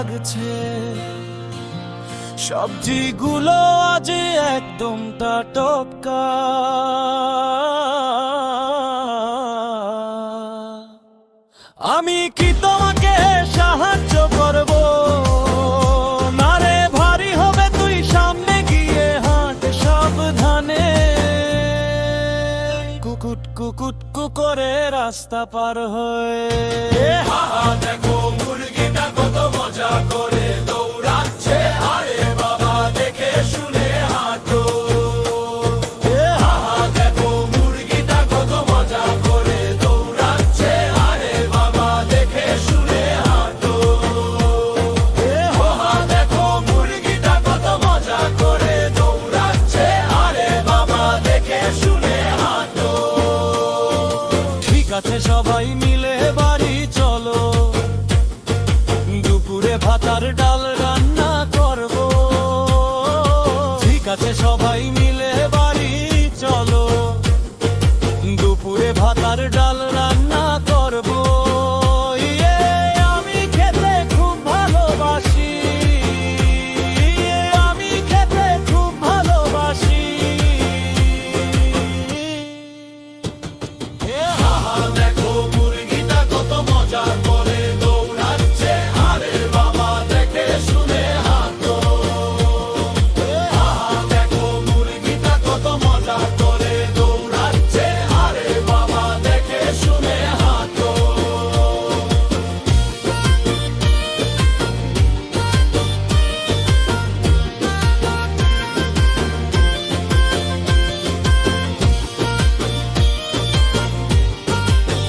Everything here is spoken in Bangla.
লাগছে সবজিগুলো আজ একদম টাটকা। আমি কি তোমাকে সাহায্য করব? না রে, ভারী হবে, তুই সামনে গিয়ে হাঁট সাবধানে। কুকুট কুকুট করে রাস্তা পার হয়ে দেখো মুরগিটা কত মজা করে দৌড়াচ্ছে। আরে বাবা, দেখে শুনে হাঁটো। দেখো মুরগিটা কত মজা করে দৌড়াচ্ছে। আরে বাবা, দেখে শুনে হাঁটো। দেখো মুরগিটা কত মজা করে দৌড়াচ্ছে। আরে বাবা, দেখে শুনে হাঁটো। ঠিক আছে, সবাই মিলে বাড়ি চলো, দুপুরে ভাতার ডাল